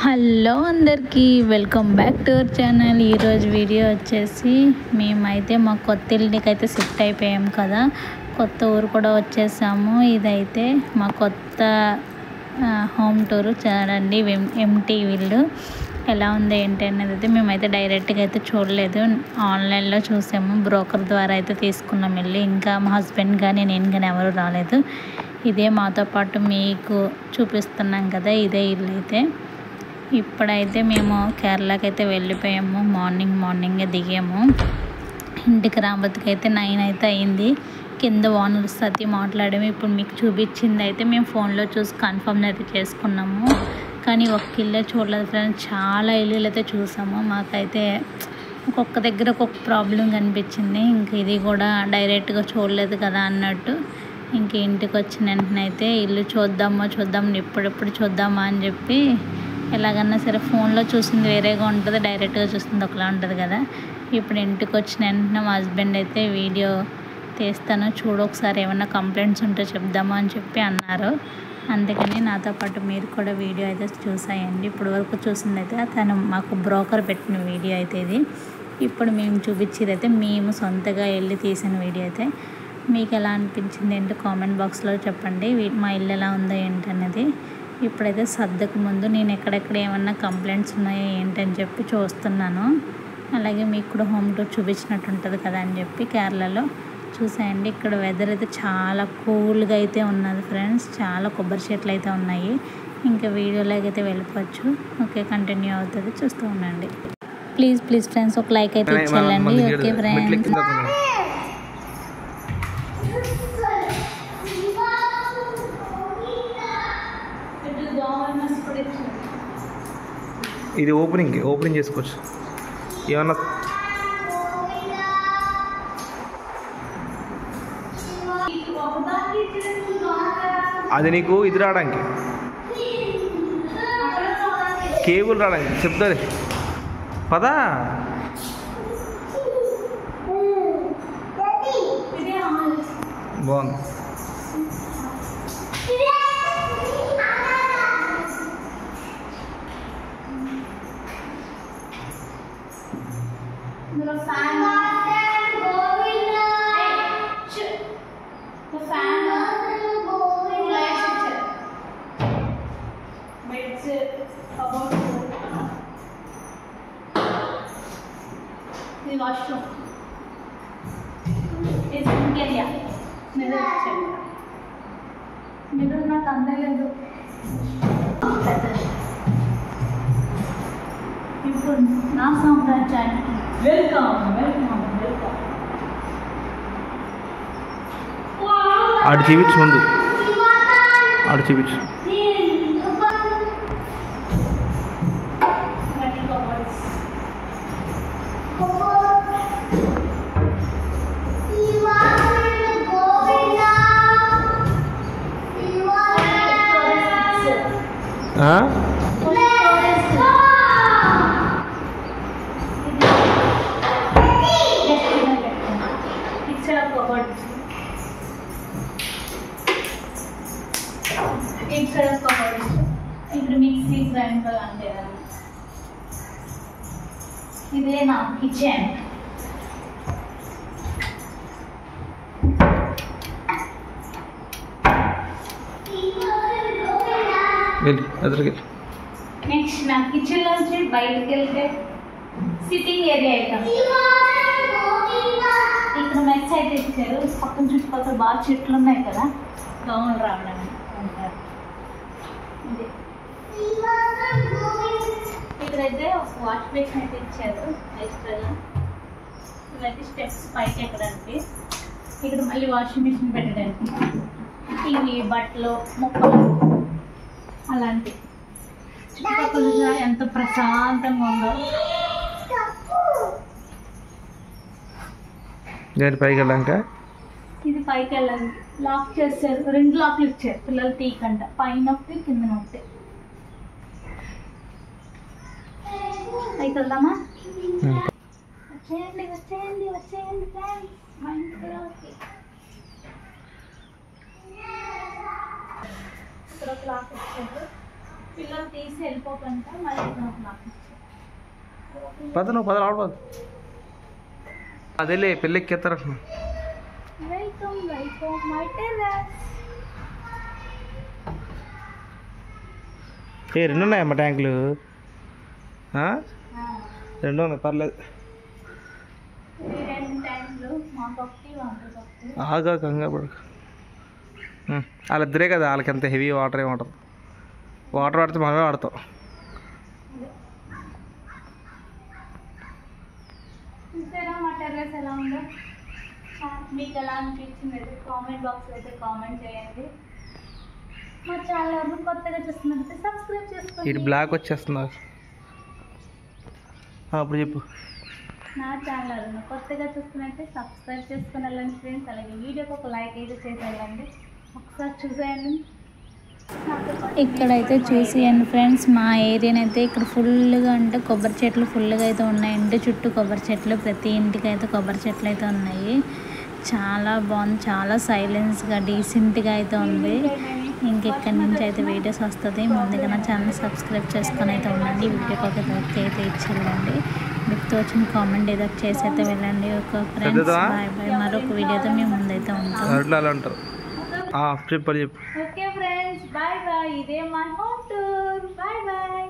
Hello అందరికీ welcome back to our channel. ఈరోజు video వచ్చేసి మేమైతే మా కొత్త ఇల్లుకి అయితే షిఫ్ట్ అయిపోయాం కదా, కొత్త ఊరు కూడా వచ్చేసాము. ఇదైతే మా కొత్త హోమ్ టూర్. చూడండి ఎంటీ ఇల్లు ఎలా ఉంది ఏంటి అనేది అయితే మేమైతే డైరెక్ట్గా అయితే చూడలేదు, ఆన్లైన్లో చూసాము. బ్రోకర్ ద్వారా అయితే తీసుకున్నాం ఇల్లు. ఇంకా మా హస్బెండ్ కానీ నేను కానీ ఎవరు రాలేదు. ఇదే మాతో పాటు మీకు చూపిస్తున్నాం కదా, ఇదే ఇల్లు అయితే. ఇప్పుడైతే మేము కేరళకి అయితే వెళ్ళిపోయాము. మార్నింగే దిగాము. ఇంటికి రాబోతుకి అయితే 9 అయితే అయింది. కింద ఓనర్ సతి మాట్లాడాము. ఇప్పుడు మీకు చూపించింది అయితే మేము ఫోన్లో చూసి కన్ఫర్మ్ అయితే చేసుకున్నాము. కానీ ఒక్క ఇల్లే చూడలేదు ఫ్రెండ్స్, చాలా ఇల్లులు అయితే చూసాము. మాకైతే ఒక్కొక్క దగ్గర ఒక్కొక్క ప్రాబ్లం కనిపించింది. ఇంక ఇది కూడా డైరెక్ట్గా చూడలేదు కదా అన్నట్టు ఇంక ఇంటికి వచ్చిన వెంటనే అయితే ఇల్లు చూద్దాం ఎప్పుడెప్పుడు చూద్దామా అని చెప్పి, ఎలాగన్నా సరే ఫోన్లో చూసింది వేరేగా ఉంటుంది, డైరెక్ట్గా చూసింది ఒకలా ఉంటుంది కదా. ఇప్పుడు ఇంటికి వచ్చిన వెంటనే మా హస్బెండ్ అయితే వీడియో తీస్తాను చూడు, ఒకసారి ఏమైనా కంప్లైంట్స్ ఉంటే చెప్దామా అని చెప్పి అన్నారు. అందుకని నాతో పాటు మీరు కూడా వీడియో అయితే చూసాయండి. ఇప్పుడు వరకు చూసింది అయితే తను మాకు బ్రోకర్ పెట్టిన వీడియో అయితే ఇది. ఇప్పుడు మేము చూపించేది అయితే మేము సొంతగా వెళ్ళి తీసిన వీడియో అయితే. మీకు ఎలా అనిపించింది ఏంటో కామెంట్ బాక్స్లో చెప్పండి. మా ఇల్లు ఎలా ఉందో ఏంటన్నది. ఇప్పుడైతే సర్దకు ముందు నేను ఎక్కడెక్కడ ఏమన్నా కంప్లైంట్స్ ఉన్నాయో ఏంటని చెప్పి చూస్తున్నాను. అలాగే మీకు కూడా హోమ్ టూర్ చూపించినట్టు ఉంటుంది కదా అని చెప్పి కేరళలో చూసాయండి. ఇక్కడ వెదర్ అయితే చాలా కూల్గా అయితే ఉన్నది ఫ్రెండ్స్, చాలా కొబ్బరి చెట్లు అయితే ఉన్నాయి. ఇంకా వీడియోలోకి అయితే వెళ్ళిపోవచ్చు. ఓకే, కంటిన్యూ అవుతుంది, చూస్తూ ఉండండి. ప్లీజ్ ఫ్రెండ్స్ ఒక లైక్ అయితే ఇచ్చేయాలండి. ఓకే ఫ్రెండ్స్, ఇది ఓపెనింగ్ చేసుకోవచ్చు. ఏమన్నా అది నీకు ఇది రావడానికి, కేబుల్ రావడానికి చెప్తారు పదా. బాగుంది. వాష్రూమ్ ఏరియా మీరు నాకు అందలేదు. ఇప్పుడు నా సామ్రాజ్యానికి వెల్కమ్. ఆడు చూపించు ముందు, ఆడు చూపించు. ఇప్పుడు మిక్సీ గ్రైండర్ అంటే ఇదే నా కిచెన్. నెక్స్ట్ నా కిచెన్ నుంచి బయటకు వెళ్తే సిట్టింగ్ ఏరియా అవుతాం. ఇక్కడ మెస్ అయితే ఇచ్చారు. పక్కన చుట్టుపక్కల బాగా చెట్లు ఉన్నాయి కదా, దోమలు రావడానికి. ఇక్కడైతే ఒక వాష్ బేసిన్ అయితే ఇచ్చారు ఎక్స్ట్రాగా. ఇవైతే స్టెప్స్ పైకి ఎక్కడానికి. ఇక్కడ మళ్ళీ వాషింగ్ మిషన్ పెట్టడానికి, ఇవి బట్టలు మొక్కలు అలాంటి. చుట్టుపక్కల ఎంత ప్రశాంతంగా ఉందో. పైకి వెళ్ళాక ఇది పైకి వెళ్ళాలి. లాక్ చేస్తారు, 2 లాక్లు ఇచ్చారు పిల్లలు తీయకుండా, పైన ఒకటి కింద ఒకటి. పైకి వెళ్దామా? వచ్చేయండి ఫ్రెండ్స్, మా ఇంటికి. ఇక్కడ ఒక లాక్ ఇచ్చారు. పిల్లలు తీసి వెళ్ళిపోకంట మళ్ళీ పద నువ్వు పద రావడం అదేలే పెళ్ళెక్కేస్తారు వెల్కమ్ వెల్కమ్ మై టెర్రస్. రెండు ఉన్నాయమ్మా ట్యాంకులు రెండు ఉన్నాయి పర్లేదు ఆగా కంగారు పడక వాళ్ళిద్దరే కదా వాళ్ళకి అంత హెవీ వాటర్ ఏమి ఉంటుంది వాటర్ వాడితే మనమే వాడతాం చూసారా మా టెర్రస్ ఎలా ఉందో మీకు ఎలా అనిపించింది అయితే కామెంట్ బాక్స్ అయితే కామెంట్ చేయండి. మా ఛానల్ ఎవరు కొత్తగా చూస్తున్నట్టు సబ్స్క్రైబ్ చేసుకోండి. ఇటు బ్లాక్ వచ్చేస్తున్నారు అప్పుడు చెప్పు. నా ఛానల్ ఎవరు కొత్తగా చూస్తున్నట్టే సబ్స్క్రైబ్ చేసుకుని వెళ్ళండి ఫ్రెండ్స్. అలాగే వీడియోకి ఒక లైక్ అయితే చేసి వెళ్ళండి. ఒకసారి చూసేయండి. ఇక్కడైతే చూసేయండి ఫ్రెండ్స్, మా ఏరియానైతే ఇక్కడ ఫుల్గా అంటే కొబ్బరి చెట్లు ఫుల్గా అయితే ఉన్నాయి. ఇంటి చుట్టూ కొబ్బరి చెట్లు, ప్రతి ఇంటికి అయితే కొబ్బరి చెట్లు అయితే ఉన్నాయి. చాలా బాగుంది, చాలా సైలెన్స్గా డీసెంట్గా అయితే ఉంది. ఇంకెక్కడి నుంచి అయితే వీడియోస్ వస్తుంది. ముందుగా నా ఛానల్ సబ్స్క్రైబ్ చేసుకొని అయితే ఉండండి. వీడియోకి ఒక లైక్ అయితే ఇచ్చేయండి. మీకు తోచిన కామెంట్ ఏదో చేసి అయితే వెళ్ళండి. ఒక ఫ్రెండ్స్ బాయ్ బాయ్. మరొక వీడియోతో మేము ముందైతే ఉంటాం. చెప్పు ఓకే ఫ్రెండ్స్ బాయ్ బాయ్. ఇదే మా హోమ్ టూర్. Bye bye.